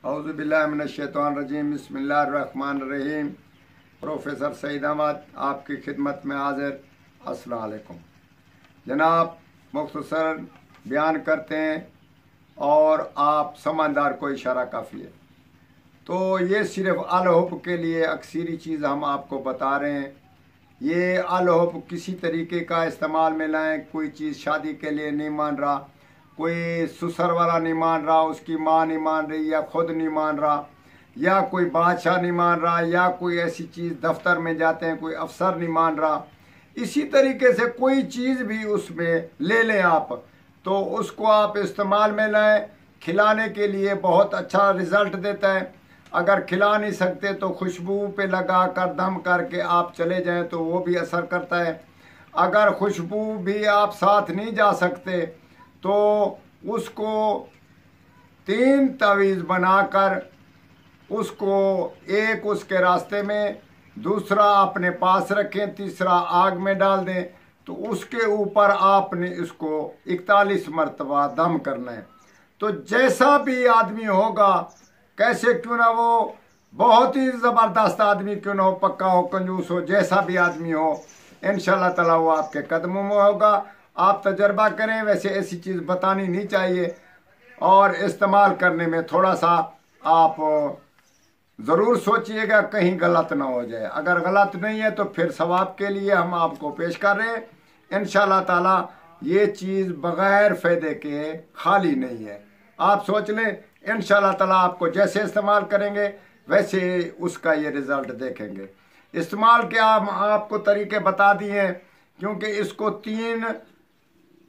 औज़ुबिल्लाहिमिनश्शैतानिर्रजीम बिस्मिल्लाहिर्रहमानिर्रहीम। प्रोफेसर सईद अहमद आपकी खिदमत में हाजिर। अस्सलाम वालेकुम जनाब, मुख्तसर बयान करते हैं और आप समझदार को इशारा काफ़ी है। तो ये सिर्फ अलहुब के लिए अक्सरी चीज़ हम आपको बता रहे हैं। ये अलहुब किसी तरीके का इस्तेमाल में लाएं। कोई चीज़ शादी के लिए नहीं मान रहा, कोई ससुर वाला नहीं मान रहा, उसकी माँ नहीं मान रही, या खुद नहीं मान रहा, या कोई बादशाह नहीं मान रहा, या कोई ऐसी चीज़ दफ्तर में जाते हैं कोई अफसर नहीं मान रहा। इसी तरीके से कोई चीज़ भी उसमें ले लें आप, तो उसको आप इस्तेमाल में लाएं। खिलाने के लिए बहुत अच्छा रिज़ल्ट देता है। अगर खिला नहीं सकते तो खुशबू पे लगा कर दम करके आप चले जाएं तो वो भी असर करता है। अगर खुशबू भी आप साथ नहीं जा सकते तो उसको 3 तवीज़ बनाकर उसको एक उसके रास्ते में, दूसरा अपने पास रखें, तीसरा आग में डाल दें। तो उसके ऊपर आपने इसको 41 मरतबा दम करना है। तो जैसा भी आदमी होगा, कैसे क्यों ना वो बहुत ही ज़बरदस्त आदमी क्यों ना हो, पक्का हो, कंजूस हो, जैसा भी आदमी हो, इंशाल्लाह ताला वो आपके कदमों में होगा। आप तजर्बा करें। वैसे ऐसी चीज़ बतानी नहीं चाहिए और इस्तेमाल करने में थोड़ा सा आप ज़रूर सोचिएगा कहीं गलत ना हो जाए। अगर गलत नहीं है तो फिर सवाब के लिए हम आपको पेश कर रहे हैं। इंशाल्लाह ताला ये चीज़ बग़ैर फ़ायदे के खाली नहीं है। आप सोच लें, इंशाल्लाह ताला आपको जैसे इस्तेमाल करेंगे वैसे उसका ये रिज़ल्ट देखेंगे। इस्तेमाल के हम आपको तरीके बता दिए हैं, क्योंकि इसको 3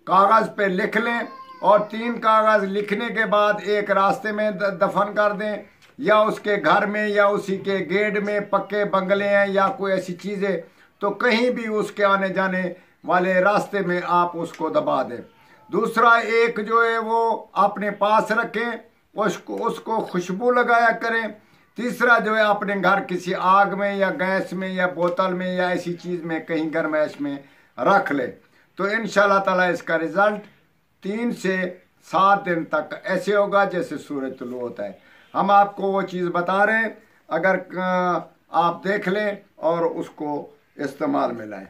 कागज़ पे लिख लें और 3 कागज़ लिखने के बाद एक रास्ते में दफन कर दें, या उसके घर में, या उसी के गेट में, पक्के बंगले हैं या कोई ऐसी चीज़ें, तो कहीं भी उसके आने जाने वाले रास्ते में आप उसको दबा दें। दूसरा, एक जो है वो अपने पास रखें, उसको खुशबू लगाया करें। तीसरा जो है अपने घर किसी आग में या गैस में या बोतल में या ऐसी चीज़ में कहीं गर्मैश में रख ले। तो इंशाल्लाह ताला इसका रिज़ल्ट 3 से 7 दिन तक ऐसे होगा जैसे सूरज तुलू होता है। हम आपको वो चीज़ बता रहे हैं, अगर आप देख लें और उसको इस्तेमाल में लाएं।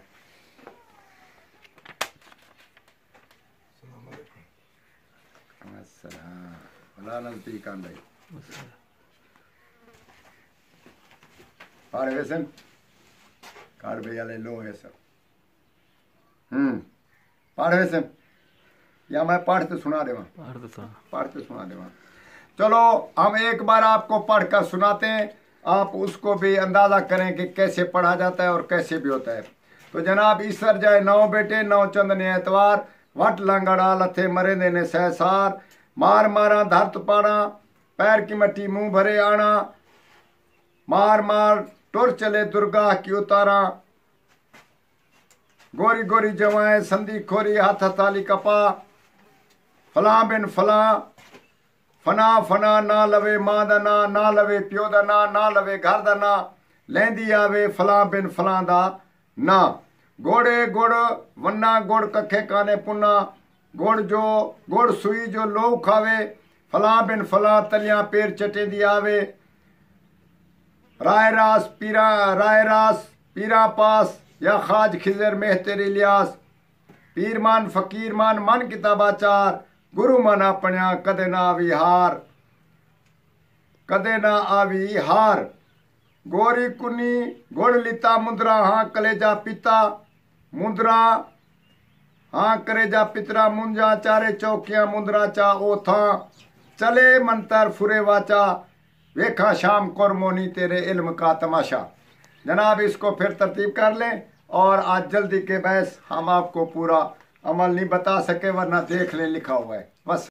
पाड़े वैसन कार भैया ले लो है सब। पाड़े वैसन या मैं पढ़ते सुना देवा, पढ़ते सुना देवा। चलो हम एक बार आपको पढ़कर सुनाते हैं, आप उसको भी अंदाज़ा करें कि कैसे पढ़ा जाता है और कैसे भी होता है। तो जनाब, ईसर जाए 9 बेटे 9 चंद ने एतवार, वट लंगड़ा लथे मरे देने सहसार, मार मारा धरत पाड़ा, पैर की मट्टी मुंह भरे आना, मार मार टुर चले दुर्गा की उतारा, गोरी गोरी जवाएं संधी खोरी हाथ हथाली कपा, फलां बिन फलां फना फना ना लवे मां दा ना लवे प्यो दा ना लवे घर दा ना, लैंदी आवे फलां बिन फलां दा ना, घोड़े गुड़ वन्ना गुड़ कखे काने पुन्ना, गुड़ सुई जो लोग खावे, फलां बिन फलां तलियां पेर चटे दी आवे, राय रास पीरा पास या खाज खिजर मेह तेरी लियास, पीर मान फकीर मान मन किताबा चार, गुरु मन अपण्या कदे ना आवी हार, गोरी कुनी गुड़ लिता मुंदरा हाँ कलेजा पिता, मुंदरा हाँ करेजा पितरा, मुंजा चारे चौकियां मुंदरा चा ओ था, चले मंतर फुरे वाचा, वेखा शाम कुरमोनी तेरे इल्म का तमाशा। जनाब, इसको फिर तरतीब कर लें। और आज जल्दी के बहस हम आपको पूरा अमल नहीं बता सके, वरना देख लें लिखा हुआ है बस।